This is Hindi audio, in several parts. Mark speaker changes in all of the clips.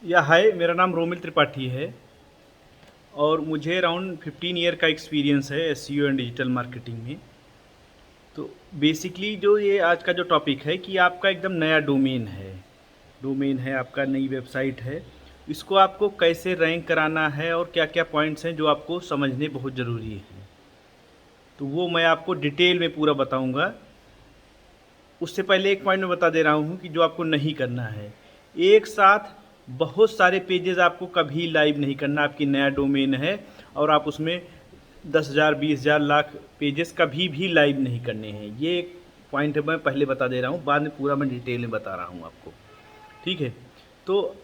Speaker 1: या हाय, मेरा नाम रोमिल त्रिपाठी है और मुझे अराउंड 15 ईयर का एक्सपीरियंस है एसईओ एंड डिजिटल मार्केटिंग में। तो बेसिकली जो ये आज का जो टॉपिक है कि आपका एकदम नया डोमेन है आपका, नई वेबसाइट है। इसको आपको कैसे रैंक कराना है और क्या क्या पॉइंट्स हैं जो आपको समझने बहुत ज़रूरी हैं, तो वो मैं आपको डिटेल में पूरा बताऊंगा। उससे पहले एक पॉइंट मैं बता दे रहा हूँ कि जो आपको नहीं करना है, एक साथ बहुत सारे पेजेस आपको कभी लाइव नहीं करना। आपकी नया डोमेन है और आप उसमें 10,000 20,000 लाख पेजेस कभी भी लाइव नहीं करने हैं। ये एक पॉइंट मैं पहले बता दे रहा हूँ, बाद में पूरा मैं डिटेल में बता रहा हूँ आपको। ठीक है। तो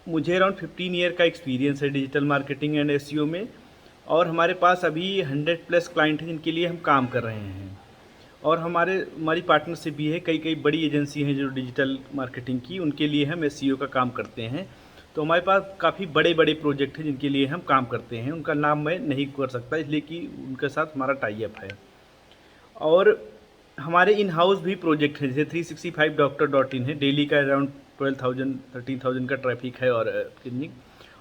Speaker 1: मुझे अराउंड 15 ईयर का एक्सपीरियंस है डिजिटल मार्केटिंग एंड एसईओ में, और हमारे पास अभी 100 प्लस क्लाइंट हैं जिनके लिए हम काम कर रहे हैं। और हमारी पार्टनरशिप भी है, कई कई बड़ी एजेंसी हैं जो डिजिटल मार्केटिंग की, उनके लिए हम एसईओ का काम करते हैं। तो हमारे पास काफ़ी बड़े बड़े प्रोजेक्ट हैं जिनके लिए हम काम करते हैं। उनका नाम मैं नहीं कर सकता इसलिए कि उनके साथ हमारा टाई अप है। और हमारे इन हाउस भी प्रोजेक्ट हैं, जैसे 365 डॉक्टर.इन है, डेली का अराउंड 12,000 13,000 का ट्रैफिक है। और कितनी,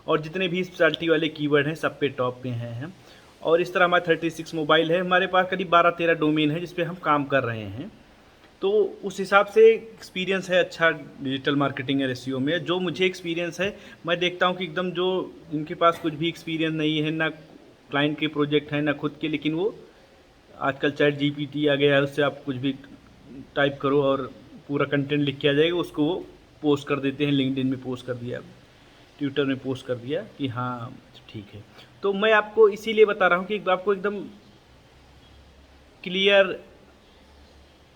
Speaker 1: और जितने भी स्पेशलिटी वाले कीवर्ड हैं सब पे टॉप पे हैं हम। और इस तरह हमारा 36 मोबाइल है। हमारे पास करीब 12-13 डोमेन है जिस पे हम काम कर रहे हैं। तो उस हिसाब से एक्सपीरियंस है अच्छा डिजिटल मार्केटिंग और एसईओ में। जो मुझे एक्सपीरियंस है, मैं देखता हूँ कि एकदम जो इनके पास कुछ भी एक्सपीरियंस नहीं है, ना क्लाइंट के प्रोजेक्ट हैं ना खुद के, लेकिन वो आजकल चैट जीपीटी आ गया है, उससे आप कुछ भी टाइप करो और पूरा कंटेंट लिख के आ जाएगा, उसको वो पोस्ट कर देते हैं। लिंक्डइन में पोस्ट कर दिया, ट्विटर में पोस्ट कर दिया कि हाँ ठीक है। तो मैं आपको इसीलिए बता रहा हूँ कि आपको एकदम क्लियर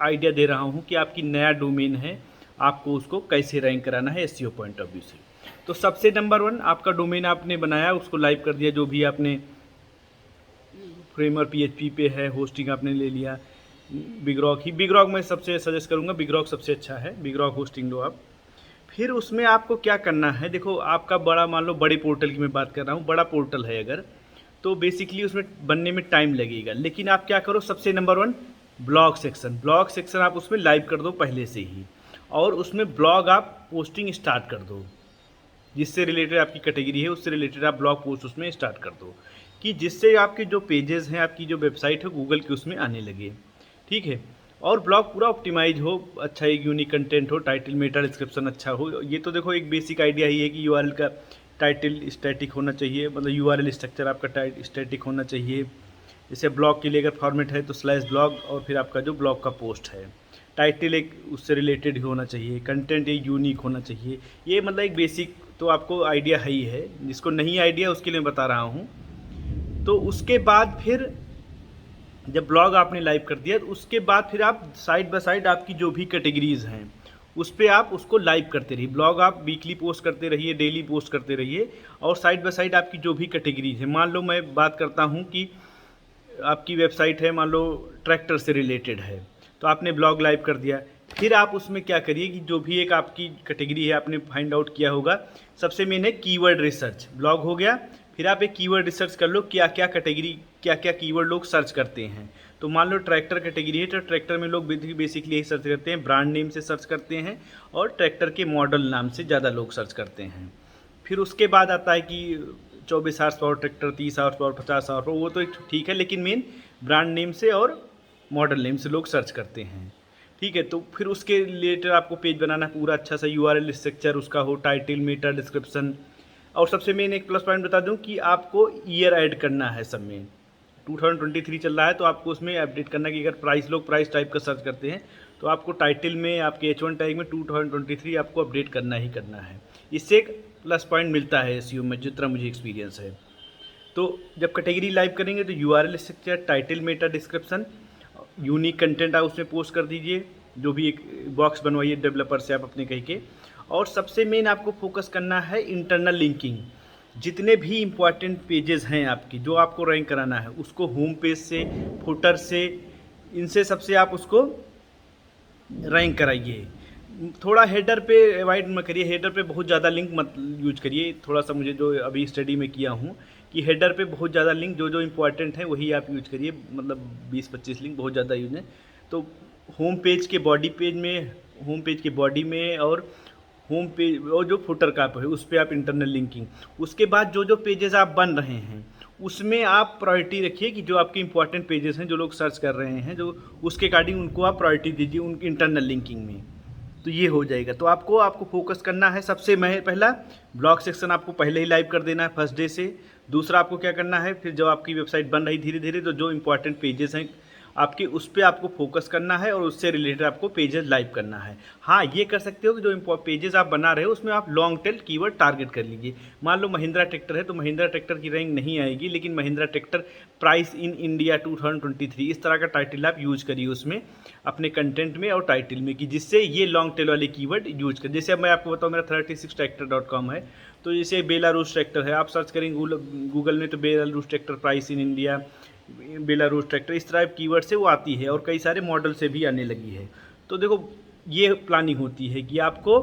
Speaker 1: आइडिया दे रहा हूँ कि आपकी नया डोमेन है, आपको उसको कैसे रैंक कराना है एसईओ पॉइंट ऑफ व्यू से। तो सबसे नंबर वन, आपका डोमेन आपने बनाया, उसको लाइव कर दिया, जो भी आपने फ्रेमर पीएचपी पे है, होस्टिंग आपने ले लिया। बिग रॉक मैं सबसे सजेस्ट करूँगा, बिग रॉक सबसे अच्छा है, बिग रॉक होस्टिंग लो आप। फिर उसमें आपको क्या करना है, देखो आपका बड़ा, मान लो बड़े पोर्टल की मैं बात कर रहा हूँ, बड़ा पोर्टल है अगर, तो बेसिकली उसमें बनने में टाइम लगेगा। लेकिन आप क्या करो, सबसे नंबर वन, ब्लॉग सेक्शन आप उसमें लाइव कर दो पहले से ही, और उसमें ब्लॉग आप पोस्टिंग स्टार्ट कर दो। जिससे रिलेटेड आपकी कैटेगरी है उससे रिलेटेड आप ब्लॉग पोस्ट उसमें स्टार्ट कर दो, कि जिससे आपके जो पेजेस हैं, आपकी जो वेबसाइट है गूगल की, उसमें आने लगे। ठीक है। और ब्लॉग पूरा ऑप्टिमाइज हो, अच्छा एक यूनिक कंटेंट हो, टाइटल मेटा डिस्क्रिप्शन अच्छा हो। ये तो देखो एक बेसिक आइडिया ही है कि यूआरएल का टाइटल स्टैटिक होना चाहिए, मतलब यूआरएल स्ट्रक्चर आपका स्टैटिक होना चाहिए। जैसे ब्लॉग के लिए अगर फॉर्मेट है तो स्लैश ब्लॉग, और फिर आपका जो ब्लॉग का पोस्ट है, टाइटल एक उससे रिलेटेड ही होना चाहिए, कंटेंट एक यूनिक होना चाहिए। ये मतलब एक बेसिक तो आपको आइडिया है ही है, जिसको नहीं आइडिया उसके लिए मैं बता रहा हूँ। तो उसके बाद फिर जब ब्लॉग आपने लाइव कर दिया, तो उसके बाद फिर आप साइड बाय साइड आपकी जो भी कैटेगरीज हैं उस पर आप उसको लाइव करते रहिए। ब्लॉग आप वीकली पोस्ट करते रहिए, डेली पोस्ट करते रहिए, और साइड बाय साइड आपकी जो भी कैटेगरीज है, मान लो मैं बात करता हूँ कि आपकी वेबसाइट है, मान लो ट्रैक्टर से रिलेटेड है, तो आपने ब्लॉग लाइव कर दिया। फिर आप उसमें क्या करिए कि जो भी एक आपकी कैटेगरी है आपने फाइंड आउट किया होगा, सबसे मेन है कीवर्ड रिसर्च। ब्लॉग हो गया, फिर आप एक कीवर्ड रिसर्च कर लो, क्या क्या कैटेगरी, क्या क्या कीवर्ड लोग सर्च करते हैं। तो मान लो ट्रैक्टर कैटेगरी है, तो ट्रैक्टर में लोग बेसिकली यही सर्च करते हैं, ब्रांड नेम से सर्च करते हैं, और ट्रैक्टर के मॉडल नाम से ज़्यादा लोग सर्च करते हैं। फिर उसके बाद आता है कि 24 horse power tractor, 30 horse power, 50 horse power, वो तो ठीक है, लेकिन मेन ब्रांड नेम से और मॉडल नेम से लोग सर्च करते हैं। ठीक है। तो फिर उसके रिलेटेड आपको पेज बनाना है पूरा अच्छा सा, यूआरएल स्ट्रक्चर उसका हो, टाइटल मेटा डिस्क्रिप्शन। और सबसे मेन एक प्लस पॉइंट बता दूं कि आपको ईयर ऐड करना है सब में। 2023 चल रहा है तो आपको उसमें अपडेट करना है कि अगर प्राइस, लोग प्राइस टाइप का सर्च करते हैं, तो आपको टाइटल में आपके H1 टैग में 2023 आपको अपडेट करना ही करना है। इससे एक प्लस पॉइंट मिलता है एसईओ में, जितना मुझे एक्सपीरियंस है। तो जब कैटेगरी लाइव करेंगे तो URL structure, title Meta description, unique content आप उसमें पोस्ट कर दीजिए, जो भी एक बॉक्स बनवाइए डेवलपर से आप अपने कहीं के। और सबसे मेन आपको फोकस करना है इंटरनल लिंकिंग। जितने भी इंपॉर्टेंट पेजेस हैं आपकी, जो आपको रैंक कराना है, उसको होम पेज से, फुटर से, इनसे सबसे आप उसको रैंक कराइए। थोड़ा हेडर पे अवॉइड मत करिए, हेडर पे बहुत ज़्यादा लिंक मत यूज करिए। थोड़ा सा मुझे जो अभी स्टडी में किया हूँ कि हेडर पे बहुत ज़्यादा लिंक, जो जो इम्पोर्टेंट है वही आप यूज करिए, मतलब 20-25 लिंक बहुत ज़्यादा यूज है। तो होम पेज के बॉडी में और होम पेज और जो फुटर का है उस पर आप इंटरनल लिंकिंग। उसके बाद जो जो पेजेस आप बन रहे हैं उसमें आप प्रायोरिटी रखिए कि जो आपके इंपॉर्टेंट पेजेस हैं, जो लोग सर्च कर रहे हैं, जो उसके अकॉर्डिंग उनको आप प्रायोरिटी दीजिए उनकी इंटरनल लिंकिंग में। तो ये हो जाएगा। तो आपको फोकस करना है सबसे पहला ब्लॉग सेक्शन आपको पहले ही लाइव कर देना है फर्स्ट डे से। दूसरा आपको क्या करना है, फिर जब आपकी वेबसाइट बन रही धीरे धीरे तो जो इंपॉर्टेंट पेजेस हैं आपके उस पर आपको फोकस करना है और उससे रिलेटेड आपको पेजेस लाइव करना है। हाँ, ये कर सकते हो कि जो पेजेस आप बना रहे हो उसमें आप लॉन्ग टेल कीवर्ड टारगेट कर लीजिए। मान लो महिंद्रा ट्रैक्टर है तो महिंद्रा ट्रैक्टर की रैंक नहीं आएगी, लेकिन Mahindra tractor price in India 2023 इस तरह का टाइटल आप यूज करिए उसमें अपने कंटेंट में और टाइटल में, कि जिससे ये लॉन्ग टेल वाले कीवर्ड यूज कर। जैसे अब मैं आपको बताऊँ, मेरा 36tractor.com है, तो जैसे बेलारूस ट्रैक्टर है, आप सर्च करेंगे गूगल में तो Belarus tractor price in India, Belarus tractor, इस तरह कीवर्ड से वो आती है और कई सारे मॉडल से भी आने लगी है। तो देखो ये प्लानिंग होती है कि आपको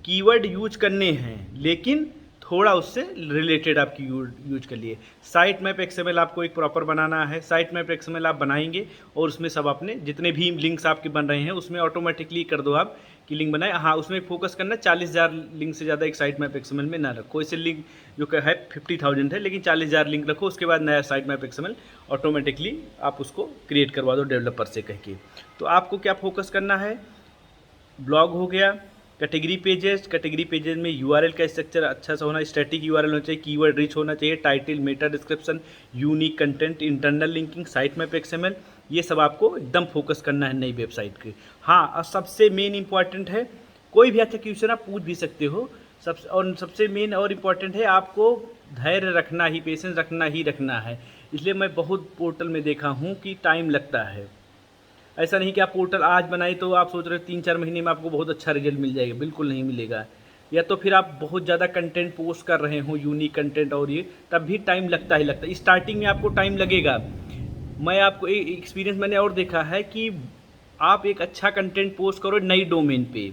Speaker 1: कीवर्ड यूज करने हैं लेकिन थोड़ा उससे रिलेटेड आप यूज कर लिए। साइट मैप एक्सएमएल आपको एक प्रॉपर बनाना है। साइट मैप एक्सएमएल आप बनाएंगे और उसमें सब अपने जितने भी लिंक्स आपके बन रहे हैं उसमें ऑटोमेटिकली कर दो आप कि लिंक बनाए। हाँ, उसमें फोकस करना 40,000 लिंक से ज़्यादा एक साइट मैप एक्सएमएल में ना रखो। इसे लिंक जो है 50,000 है लेकिन 40,000 लिंक रखो। उसके बाद नया साइट मैप एक्सएमएल ऑटोमेटिकली आप उसको क्रिएट करवा दो डेवलपर से कह के। तो आपको क्या फोकस करना है, ब्लॉग हो गया, कैटेगरी पेजेस में यूआरएल का स्ट्रक्चर अच्छा सा होना, स्टैटिक यूआरएल होना चाहिए, कीवर्ड रिच होना चाहिए, title, Meta description, unique content, internal linking, site map XML, ये सब आपको एकदम फोकस करना है नई वेबसाइट के। हाँ, और सबसे मेन इंपॉर्टेंट है, कोई भी अच्छा क्वेश्चन आप पूछ भी सकते हो, सबसे मेन और इम्पॉर्टेंट है आपको धैर्य रखना ही, पेशेंस रखना ही रखना है। इसलिए मैं बहुत पोर्टल में देखा हूँ कि टाइम लगता है। ऐसा नहीं कि आप पोर्टल आज बनाए तो आप सोच रहे हो 3-4 महीने में आपको बहुत अच्छा रिजल्ट मिल जाएगा, बिल्कुल नहीं मिलेगा। या तो फिर आप बहुत ज़्यादा कंटेंट पोस्ट कर रहे हो, यूनिक कंटेंट, और ये तब भी टाइम लगता ही लगता है। स्टार्टिंग में आपको टाइम लगेगा। मैं आपको एक एक्सपीरियंस मैंने और देखा है कि आप एक अच्छा कंटेंट पोस्ट करो नई डोमेन पे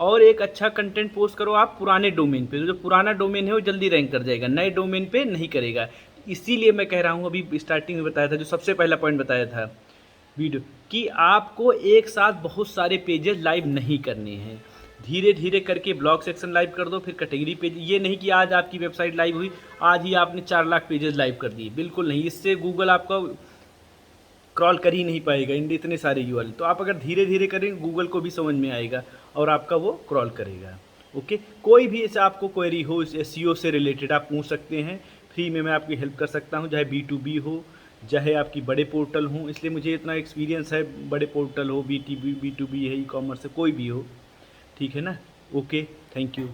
Speaker 1: और एक अच्छा कंटेंट पोस्ट करो आप पुराने डोमेन पे, तो जो पुराना डोमेन है वो जल्दी रैंक कर जाएगा, नए डोमेन पे नहीं करेगा। इसीलिए मैं कह रहा हूँ, अभी स्टार्टिंग में बताया था, जो सबसे पहला पॉइंट बताया था वीडियो, कि आपको एक साथ बहुत सारे पेजेस लाइव नहीं करने हैं। धीरे धीरे करके ब्लॉग सेक्शन लाइव कर दो, फिर कैटेगरी पेज। ये नहीं कि आज आपकी वेबसाइट लाइव हुई, आज ही आपने 4 लाख पेजेस लाइव कर दिए, बिल्कुल नहीं। इससे गूगल आपका क्रॉल कर ही नहीं पाएगा इतने सारे यूआरएल। तो आप अगर धीरे धीरे करेंगे गूगल को भी समझ में आएगा और आपका वो क्रॉल करेगा। ओके, कोई भी ऐसे आपको क्वेरी हो इस एसईओ से रिलेटेड आप पूछ सकते हैं, फ्री में मैं आपकी हेल्प कर सकता हूँ, चाहे B2B हो चाहे आपकी बड़े पोर्टल हों। इसलिए मुझे इतना एक्सपीरियंस है, बड़े पोर्टल हो, B2B है, ई कॉमर्स है, कोई भी हो, ठीक है ना। Okay, thank you.